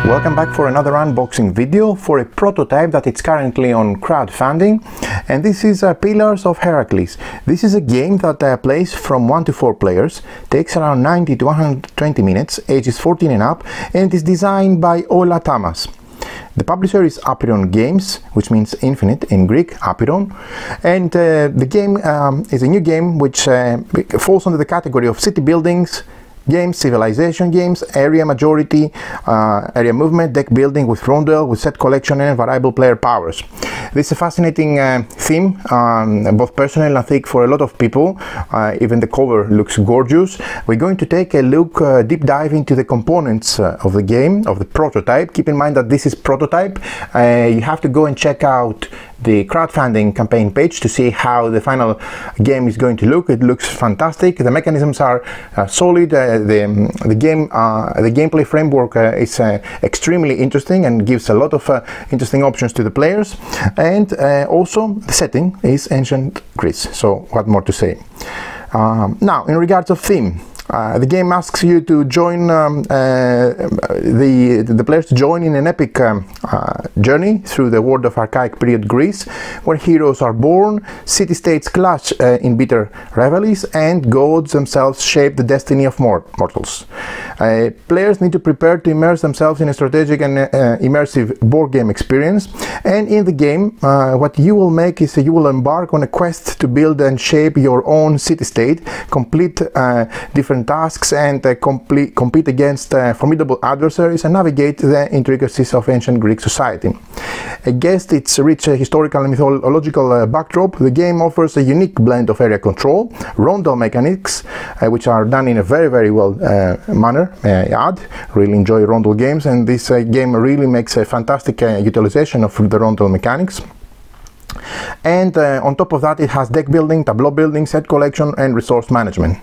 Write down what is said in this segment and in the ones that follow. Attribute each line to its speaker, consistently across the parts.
Speaker 1: Welcome back for another unboxing video for a prototype that it's currently on crowdfunding, and this is Pillars of Heracles. This is a game that plays from 1 to 4 players, takes around 90 to 120 minutes, ages 14 and up, and is designed by Ola Tamas. The publisher is Apeiron Games, which means infinite in Greek, Apeiron, and the game is a new game which falls under the category of city buildings games, civilization games, area majority, area movement, deck building with rondel, with set collection and variable player powers. This is a fascinating theme, both personal and I think for a lot of people. Even the cover looks gorgeous. We're going to take a look, deep dive into the components of the game, of the prototype. Keep in mind that this is prototype. You have to go and check out the crowdfunding campaign page to see how the final game is going to look. It looks fantastic. The mechanisms are solid. The gameplay framework is extremely interesting and gives a lot of interesting options to the players. And also the setting is ancient Greece. So what more to say? Now, in regards of theme, the game asks you to join the players to join in an epic journey through the world of archaic period Greece, where heroes are born, city-states clash in bitter rivalries, and gods themselves shape the destiny of mortals. Players need to prepare to immerse themselves in a strategic and immersive board game experience, and in the game what you will make is you will embark on a quest to build and shape your own city-state, complete different tasks, and compete against formidable adversaries and navigate the intricacies of ancient Greek society. Against its rich historical and mythological backdrop, the game offers a unique blend of area control, rondel mechanics, which are done in a very well manner. I really enjoy rondel games, and this game really makes a fantastic utilization of the rondel mechanics. And on top of that, it has deck building, tableau building, set collection, and resource management.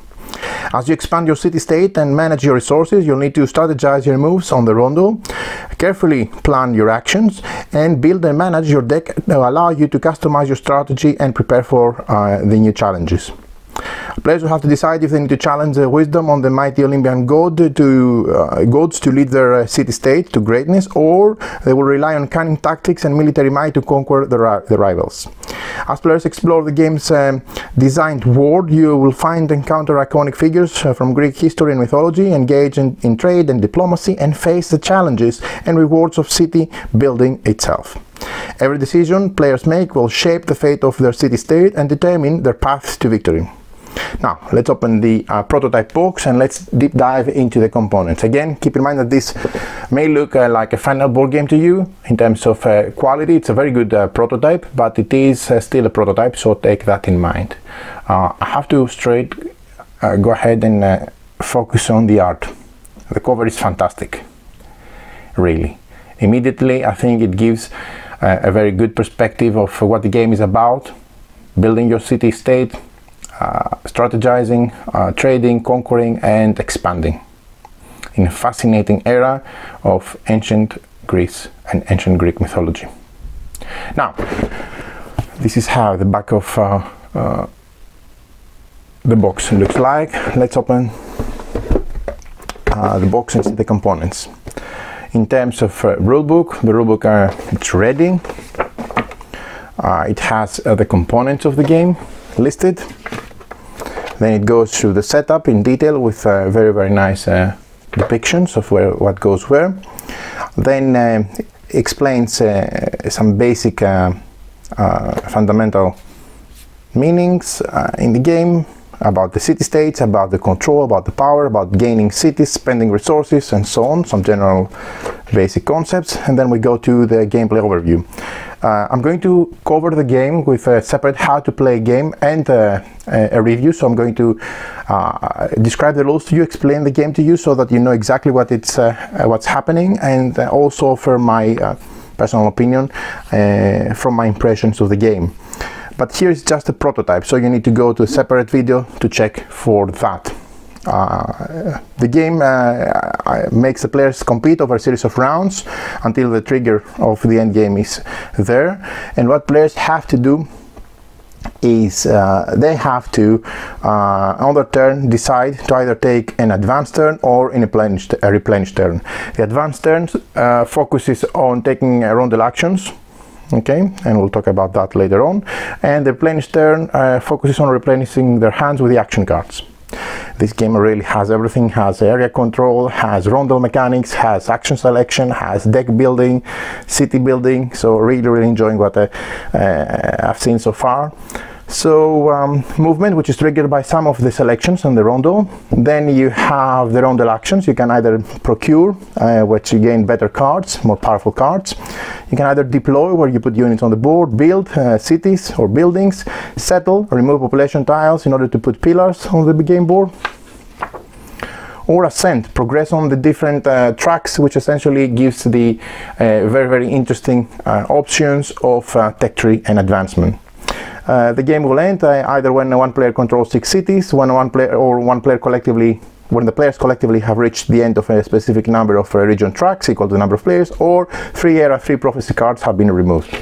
Speaker 1: As you expand your city-state and manage your resources, you'll need to strategize your moves on the rondel, carefully plan your actions, and build and manage your deck to allow you to customize your strategy and prepare for the new challenges. Players will have to decide if they need to challenge the wisdom on the mighty Olympian gods to lead their city-state to greatness, or they will rely on cunning tactics and military might to conquer the rivals. As players explore the game's designed world, you will encounter iconic figures from Greek history and mythology, engage in trade and diplomacy, and face the challenges and rewards of city building itself. Every decision players make will shape the fate of their city-state and determine their path to victory. Now, let's open the prototype box and let's deep dive into the components. Again, keep in mind that this may look like a final board game to you. In terms of quality, it's a very good prototype, but it is still a prototype, so take that in mind. I have to go ahead and focus on the art. The cover is fantastic, really. Immediately, I think it gives a very good perspective of what the game is about: building your city-state, strategizing, trading, conquering, and expanding in a fascinating era of ancient Greece and ancient Greek mythology. Now, this is how the back of the box looks like. Let's open the box and see the components. In terms of rulebook, the rulebook it's ready. It has the components of the game listed. Then it goes through the setup in detail with very nice depictions of what goes where. Then explains some basic fundamental meanings in the game, about the city-states, about the control, about the power, about gaining cities, spending resources, and so on, some general basic concepts. And then we go to the gameplay overview. I'm going to cover the game with a separate how to play game and a review. So I'm going to describe the rules to you, explain the game to you so that you know exactly what's happening, and also offer my personal opinion from my impressions of the game. But here is just a prototype, so you need to go to a separate video to check for that. The game makes the players compete over a series of rounds until the trigger of the end game is there. And what players have to do is they have to on their turn decide to either take an advanced turn or in a replenish turn. The advanced turn focuses on taking rondel actions, okay, and we'll talk about that later on, and the replenish turn focuses on replenishing their hands with the action cards. This game really has everything, has area control, has rondel mechanics, has action selection, has deck building, city building, so really enjoying what I've seen so far. So movement, which is triggered by some of the selections on the rondel. Then you have the rondel actions. You can either procure, which you gain better cards, more powerful cards. You can either deploy, where you put units on the board, build cities or buildings, settle, remove population tiles in order to put pillars on the game board, or ascend, progress on the different tracks, which essentially gives the very interesting options of tech tree and advancement. The game will end either when one player controls 6 cities, when the players collectively have reached the end of a specific number of region tracks equal to the number of players, or 3 era 3 prophecy cards have been removed.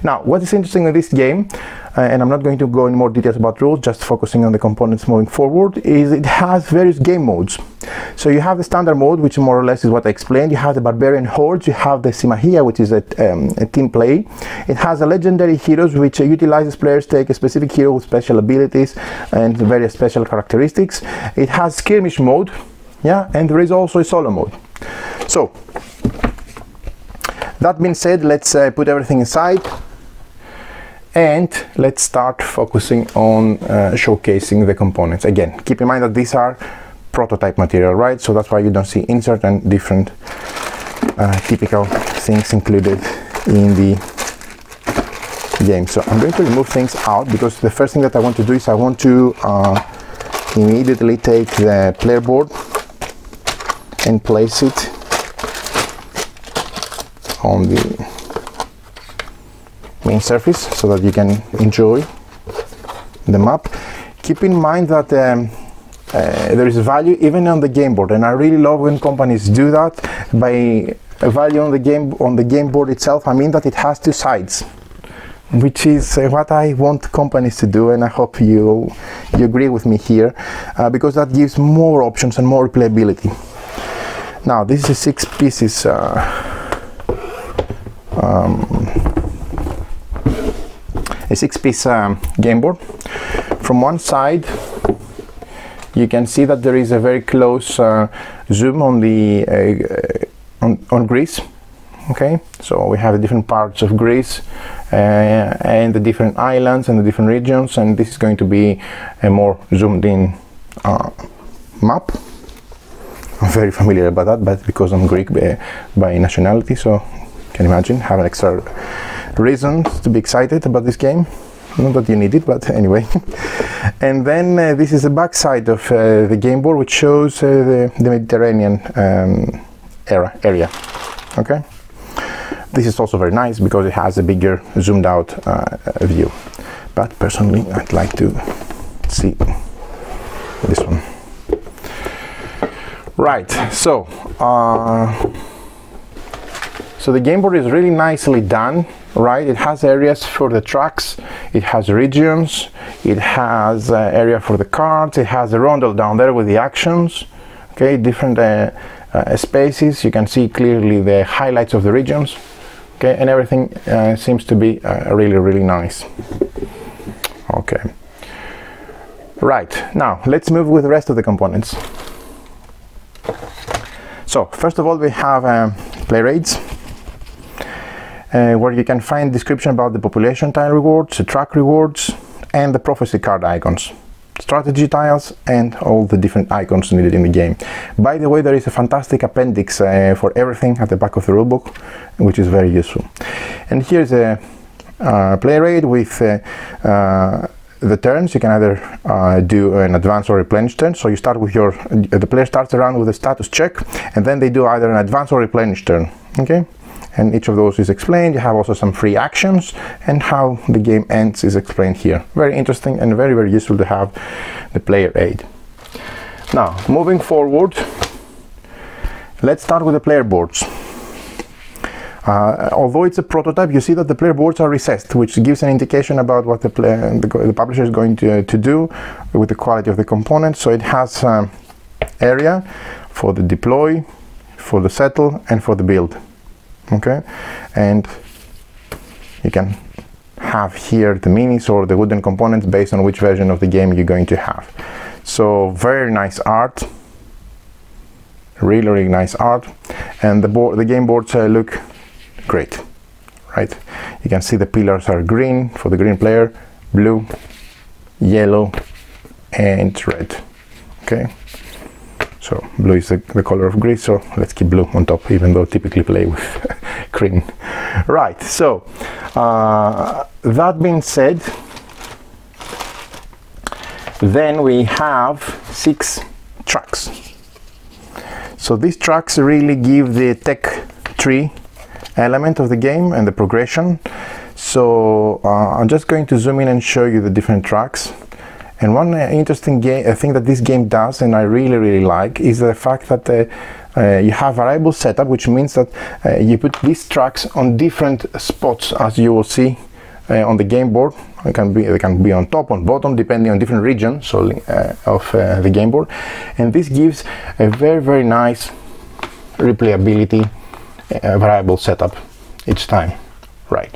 Speaker 1: Now, what is interesting in this game, and I'm not going to go in more details about rules, just focusing on the components moving forward, is it has various game modes. So you have the standard mode, which more or less is what I explained. You have the barbarian hordes, you have the simahia, which is a team play. It has a legendary heroes, which utilizes players take a specific hero with special abilities and various special characteristics. It has skirmish mode, yeah, and there is also a solo mode. So that being said, let's put everything aside and let's start focusing on showcasing the components. Again, keep in mind that these are prototype material, right? So that's why you don't see insert and different typical things included in the game. So I'm going to remove things out, because the first thing that I want to do is I want to immediately take the player board and place it on the main surface so that you can enjoy the map. Keep in mind that there is value even on the game board, and I really love when companies do that. By value on the game board itself, I mean that it has 2 sides, which is what I want companies to do, and I hope you agree with me here, because that gives more options and more replayability. Now this is a 6 pieces a 6-piece game board. From one side you can see that there is a very close zoom on the on Greece. Okay, so we have the different parts of Greece and the different islands and the different regions, and this is going to be a more zoomed in map. I'm very familiar about that, but because I'm Greek by nationality, so you can imagine, have an extra reason to be excited about this game. Not that you need it, but anyway. And then this is the back side of the game board, which shows the Mediterranean area. Okay, this is also very nice because it has a bigger zoomed out view, but personally I'd like to see this one. Right, so the game board is really nicely done, right? It has areas for the tracks, it has regions, it has area for the cards, it has a rondel down there with the actions, okay, different spaces. You can see clearly the highlights of the regions, okay, and everything seems to be really nice. Okay, right, now let's move with the rest of the components. So first of all, we have play rates, where you can find description about the population tile rewards, the track rewards, and the prophecy card icons, strategy tiles, and all the different icons needed in the game. By the way, there is a fantastic appendix for everything at the back of the rulebook, which is very useful. And here's a play rate with the turns. You can either do an advance or replenish turn. So you start with the player starts around with a status check, and then they do either an advance or replenish turn. Okay, and each of those is explained. You have also some free actions, and how the game ends is explained here. Very interesting and very useful to have the player aid. Now moving forward, let's start with the player boards. Although it's a prototype, you see that the player boards are recessed, which gives an indication about what the publisher is going to do with the quality of the components. So it has area for the deploy, for the settle, and for the build. Okay, and you can have here the minis or the wooden components based on which version of the game you're going to have. So very nice art, really nice art, and the game boards look great, right? You can see the pillars are green for the green player, blue, yellow, and red. Okay, so blue is the color of Greece, so let's keep blue on top, even though typically play with green. Right, so that being said, then we have 6 tracks. So these tracks really give the tech tree element of the game and the progression. So I'm just going to zoom in and show you the different tracks. And one interesting thing that this game does, and I really like, is the fact that you have variable setup, which means that you put these tracks on different spots, as you will see on the game board. They can be on top, on bottom, depending on different regions of the game board. And this gives a very nice replayability variable setup each time. Right.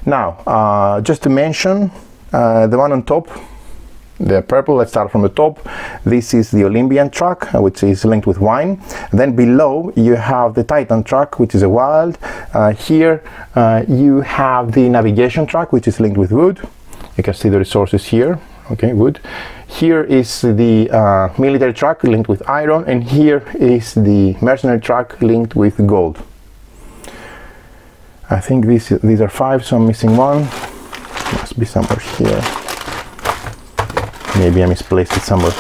Speaker 1: Now, just to mention, the one on top, the purple, let's start from the top. This is the Olympian track, which is linked with wine. Then below you have the Titan track, which is a wild. Here you have the navigation track, which is linked with wood. You can see the resources here. Okay, wood. Here is the military track linked with iron, and here is the mercenary track linked with gold. I think these are 5, so I'm missing one. Must be somewhere here. Maybe I misplaced it somewhere.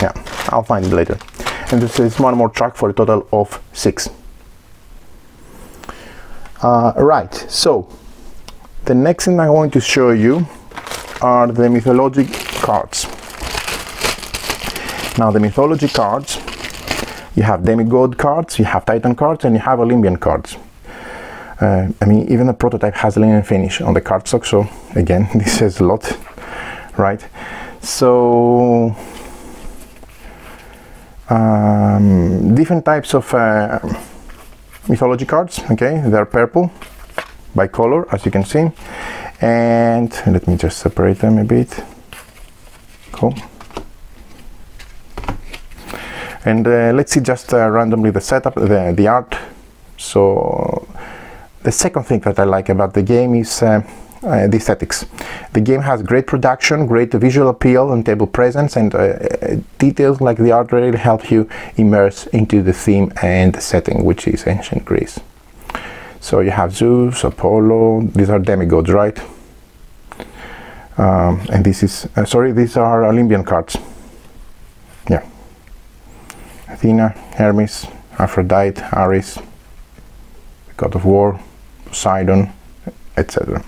Speaker 1: Yeah, I'll find it later. And this is one more track for a total of 6. Right, so the next thing I want to show you are the mythology cards. Now the mythology cards, you have demigod cards, you have titan cards, and you have Olympian cards. I mean, even the prototype has a linen finish on the cardstock, so again, this says a lot, right? So different types of mythology cards. Okay, they're purple by color, as you can see, and let me just separate them a bit. Cool. And let's see just randomly the setup, the art. So the second thing that I like about the game is the aesthetics. The game has great production, great visual appeal and table presence, and details like the art really help you immerse into the theme and the setting, which is ancient Greece. So you have Zeus, Apollo, these are demigods, right? And this is, these are Olympian cards. Yeah. Athena, Hermes, Aphrodite, Ares, the god of war, Poseidon, etc.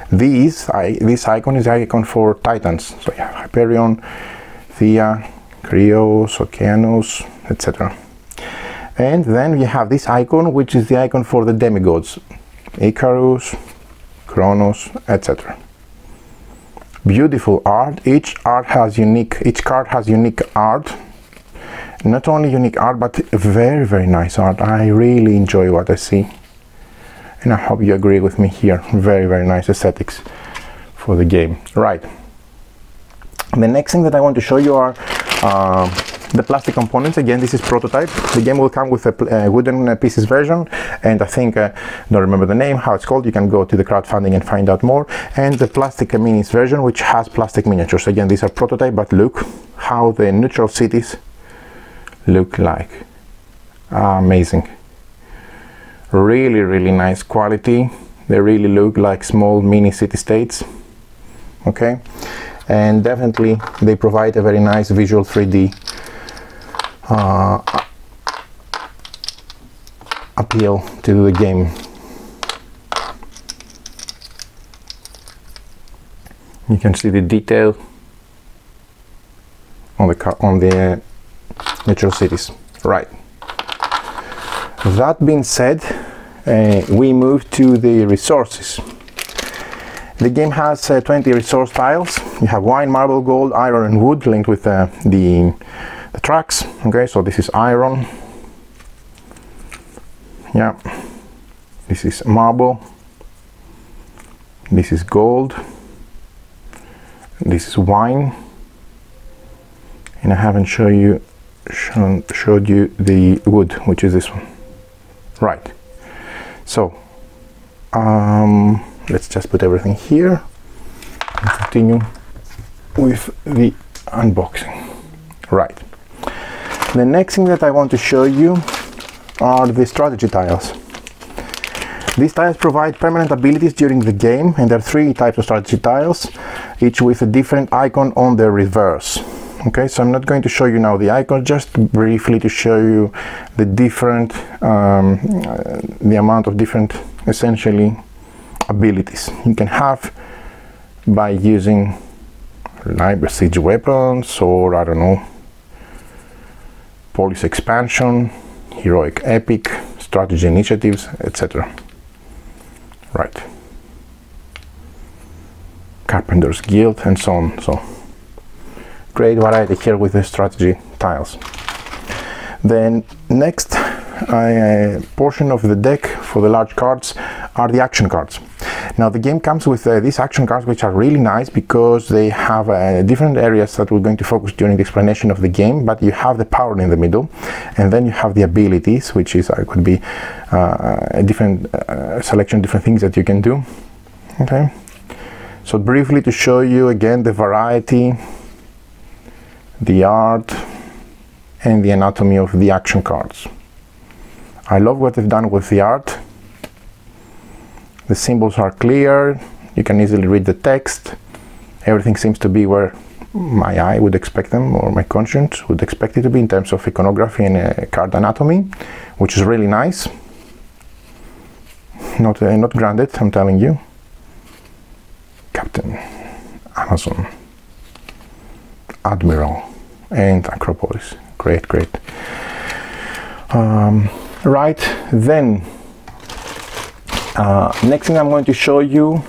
Speaker 1: This icon is the icon for Titans. So you have Hyperion, Thea, Krios, Okeanos, etc. And then we have this icon, which is the icon for the demigods, Icarus, Kronos, etc. Beautiful art. Each card has unique art. Not only unique art, but very nice art. I really enjoy what I see, and I hope you agree with me here. Very nice aesthetics for the game. Right. The next thing that I want to show you are the plastic components. Again, this is prototype. The game will come with a wooden pieces version, and I think don't remember the name, how it's called. You can go to the crowdfunding and find out more. And the plastic minis version, which has plastic miniatures. Again, these are prototype, but look how the neutral cities look like. Amazing. Really nice quality. They really look like small mini city-states. Okay, and definitely they provide a very nice visual 3D appeal to the game. You can see the detail on the natural cities. Right. That being said, we move to the resources. The game has 20 resource tiles. You have wine, marble, gold, iron and wood linked with the tracks. Okay, so this is iron. Yeah, this is marble. This is gold. This is wine. And I haven't showed you the wood, which is this one. Right. So let's just put everything here and continue with the unboxing. Right. The next thing that I want to show you are the strategy tiles. These tiles provide permanent abilities during the game, and there are 3 types of strategy tiles, each with a different icon on the reverse. Okay, so I'm not going to show you now the icon, just briefly to show you the different, the amount of different, essentially, abilities you can have by using like siege weapons, or I don't know, police expansion, heroic epic, strategy initiatives, etc. Right. Carpenter's Guild and so on. So great variety here with the strategy tiles. Then next portion of the deck for the large cards are the action cards. Now the game comes with these action cards, which are really nice because they have different areas that we're going to focus during the explanation of the game, but you have the power in the middle, and then you have the abilities, which is could be a different selection, different things that you can do. Okay, so briefly to show you again the variety, the art and the anatomy of the action cards. I love what they've done with the art. The symbols are clear, you can easily read the text, everything seems to be where my eye would expect them, or my conscience would expect it to be, in terms of iconography and card anatomy, which is really nice. Not granted, I'm telling you. Captain, Amazon, Admiral and Acropolis. Great. Right, then next thing I'm going to show you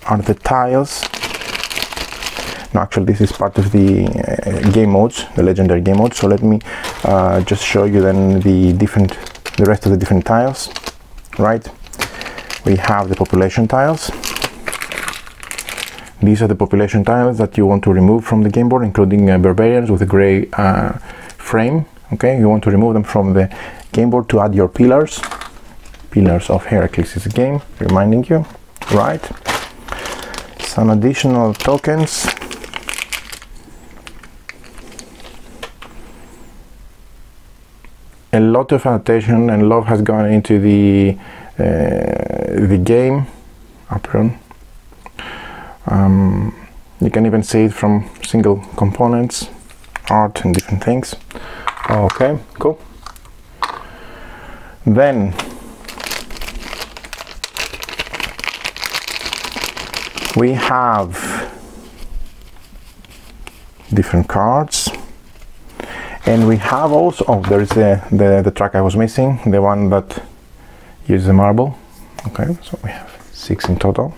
Speaker 1: are the tiles. No, actually this is part of the game modes, the legendary game modes, so let me just show you then the rest of the different tiles. Right, we have the population tiles. These are the population tiles that you want to remove from the game board, including barbarians with a gray frame. Okay, you want to remove them from the game board to add your pillars. Pillars of Heracles is a game, reminding you. Right, some additional tokens. A lot of annotation and love has gone into the game. Apron. You can even see it from single components, art and different things. Okay, cool. Then we have different cards, and we have also, oh, there is the track I was missing, the one that uses the marble. Okay, so we have 6 in total.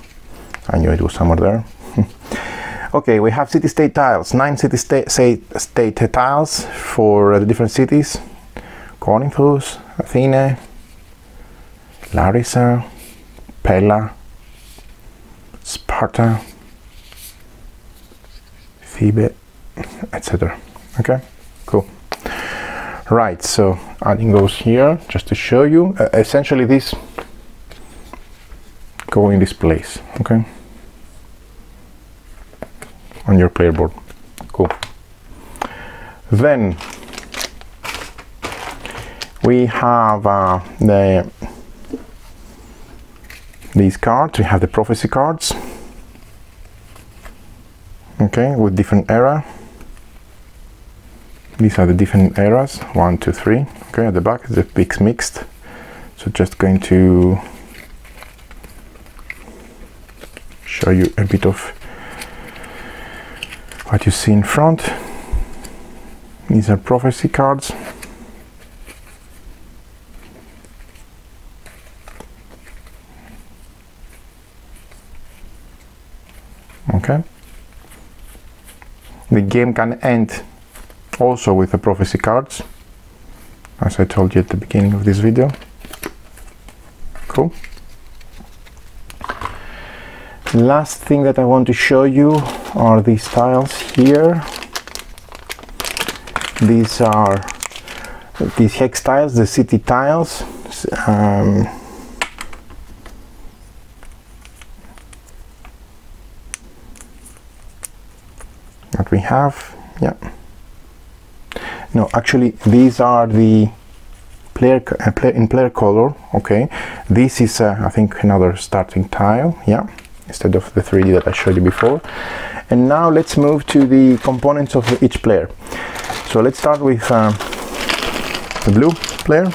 Speaker 1: I knew it was somewhere there. Okay, we have city-state tiles, 9 city-state tiles for the different cities: Corinthus, Athene, Larissa, Pella, Sparta, Thebe, etc. Okay, cool. Right, so adding those here just to show you. Essentially these go in this place, okay, on your player board. Cool. Then we have these cards. We have the prophecy cards, okay, with different era. These are the different eras, 1, 2, 3. Okay, at the back is the pigs mixed. So just going to show you a bit of what you see in front. These are prophecy cards. Okay. The game can end also with the prophecy cards, as I told you at the beginning of this video. Cool. Last thing that I want to show you are these tiles here. These are these hex tiles, the city tiles. That we have, yeah. No, actually, these are the player in player color. Okay, this is I think another starting tile, yeah, instead of the 3D that I showed you before. And now let's move to the components of each player. So let's start with the blue player.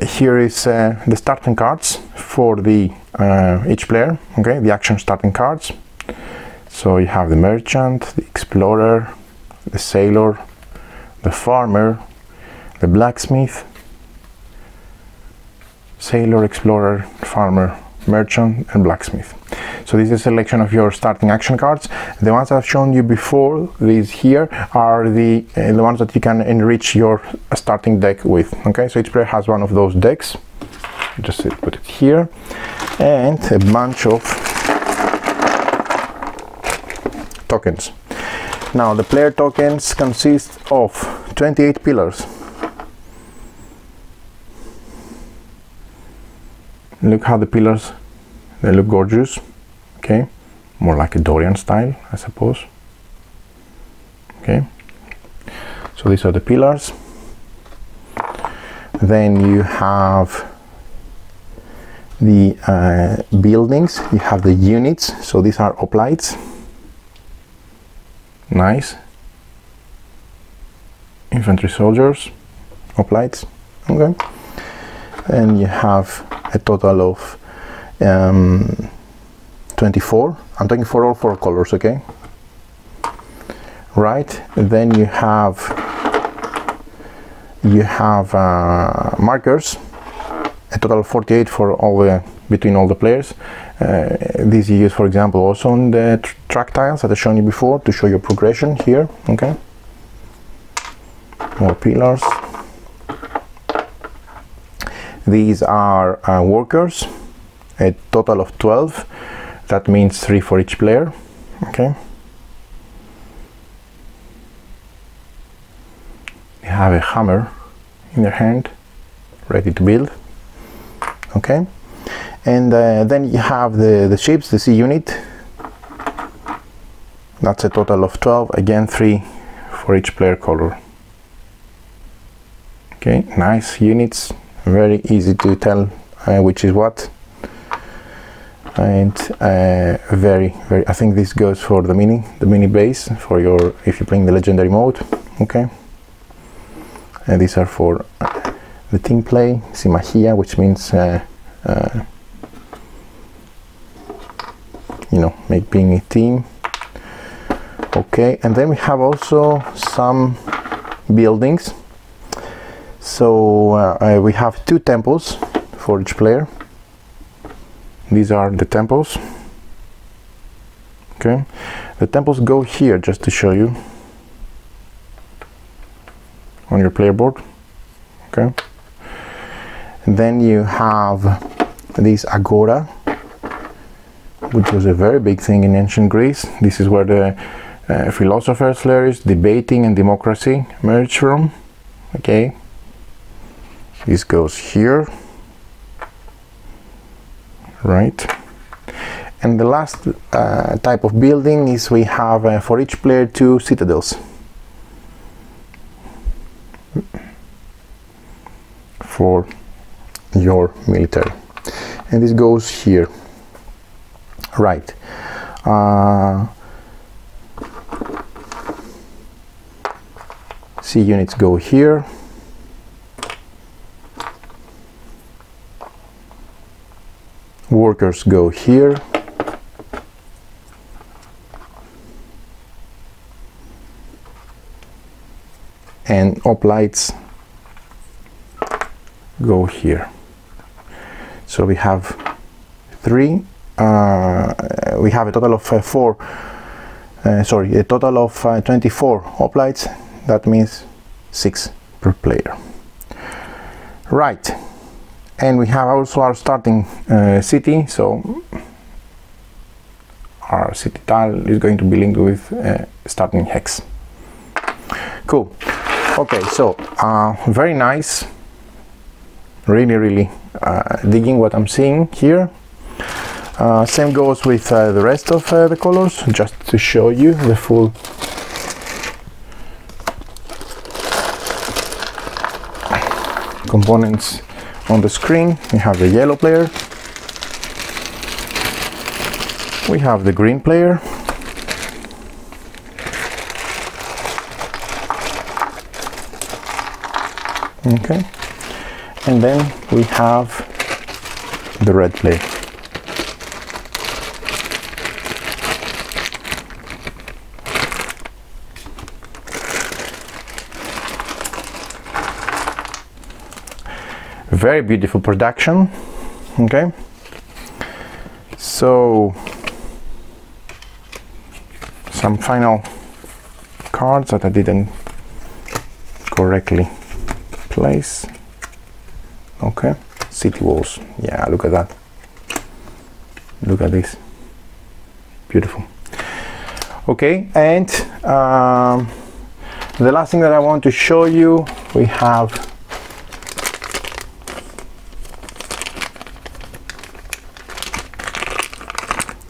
Speaker 1: Here is the starting cards for the each player. Okay, the action starting cards. So you have the merchant, the explorer, the sailor, the farmer, the blacksmith, sailor, explorer, farmer, merchant, and blacksmith. So this is a selection of your starting action cards. The ones I've shown you before, these here, are the ones that you can enrich your starting deck with. Okay, so each player has one of those decks. Just put it here, and a bunch of tokens. Now the player tokens consist of 28 pillars. Look how the pillars, they look gorgeous. Okay, more like a Dorian style, I suppose. Okay, so these are the pillars. Then you have the buildings, you have the units, so these are hoplites. Nice. Infantry soldiers, hoplites. Okay, and you have a total of 24. I'm talking for all 4 colors. Okay, right. Then you have markers, a total of 48 for all the between all the players. These you use, for example, also on the track tiles that I've shown you before to show your progression here. Okay, more pillars. These are workers, a total of 12. That means 3 for each player. Okay, they have a hammer in their hand, ready to build. Okay, and then you have the ships, the sea unit. That's a total of 12, again 3 for each player color. Okay, nice units, very easy to tell which is what. And very, I think this goes for the mini base for your, if you're playing the legendary mode. Okay, and these are for the team play, Simahia, which means you know, being a team. Okay, and then we have also some buildings. So we have 2 temples for each player. These are the temples. Okay, the temples go here, just to show you, on your player board. Okay, and then you have this agora, which was a very big thing in ancient Greece. This is where the philosophers flourished, debating and democracy merged from. Okay, this goes here. Right, and the last type of building is we have for each player 2 citadels for your military, and this goes here. Right, sea units go here. Workers go here. And hoplites go here. So we have 3 we have a total of a total of 24 hoplites. That means 6 per player. Right, and we have also our starting city, so our city tile is going to be linked with starting hex. Cool. Okay, so very nice. Really digging what I'm seeing here. Same goes with the rest of the colors, just to show you the full components on the screen. We have the yellow player, we have the green player, okay, and then we have the red player. Very beautiful production. Okay, so some final cards that I didn't correctly place. Okay, city walls. Yeah, look at that. Look at this. Beautiful. Okay, and the last thing that I want to show you, we have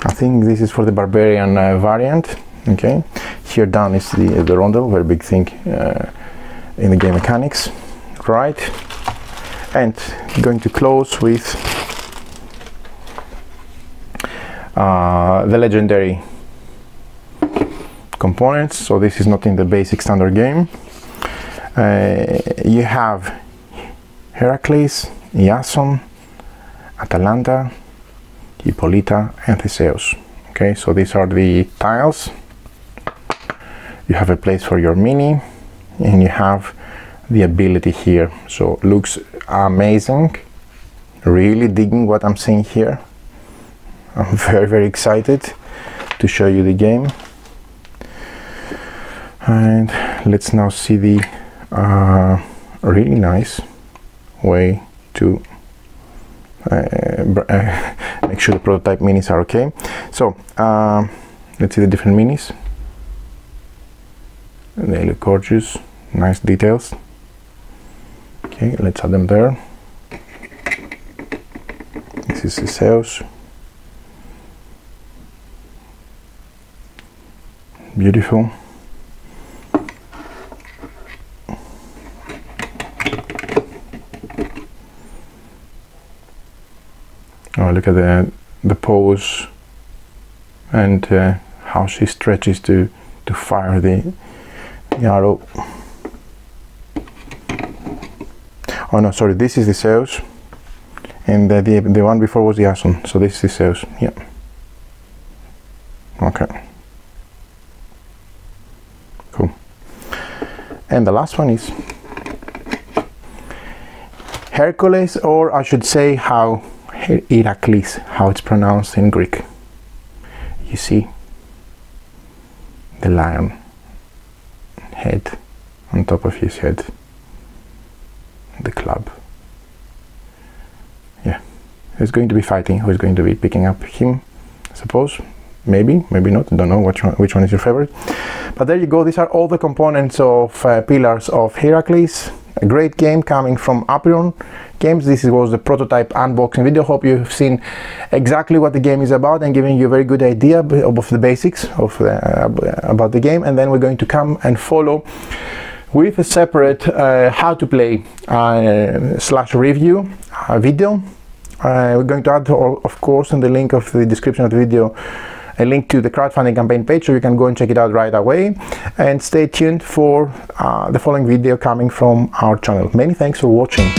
Speaker 1: I think this is for the barbarian variant. Okay, here down is the rondo, very big thing in the game mechanics, right? And going to close with the legendary components. So this is not in the basic standard game. You have Heracles, Iason, Atalanta, Hippolyta, and Theseus. Okay, so these are the tiles. You have a place for your mini, and you have the ability here. So looks amazing. Really digging what I'm seeing here. I'm very excited to show you the game. And let's now see the really nice way to make sure the prototype minis are okay. So let's see the different minis. They look gorgeous, nice details. Okay, let's add them there. This is Theseus. Beautiful. Oh, look at the pose and how she stretches to fire the arrow. Oh no, sorry, this is the Theseus, and the one before was the Iason, so this is the Theseus. Yeah. Okay. Cool. And the last one is Hercules, or I should say how Heracles, how it's pronounced in Greek. You see the lion head on top of his head, the club. Yeah, who's going to be fighting? Who's going to be picking up him? I suppose. Maybe not. Don't know which one is your favorite. But there you go. These are all the components of Pillars of Heracles. A great game coming from Apiron Games. This was the prototype unboxing video. Hope you've seen exactly what the game is about and giving you a very good idea of the basics of about the game. And then we're going to come and follow with a separate how to play / review video. We're going to add, of course, in the link of the description of the video, a link to the crowdfunding campaign page, so you can go and check it out right away. And stay tuned for the following video coming from our channel. Many thanks for watching.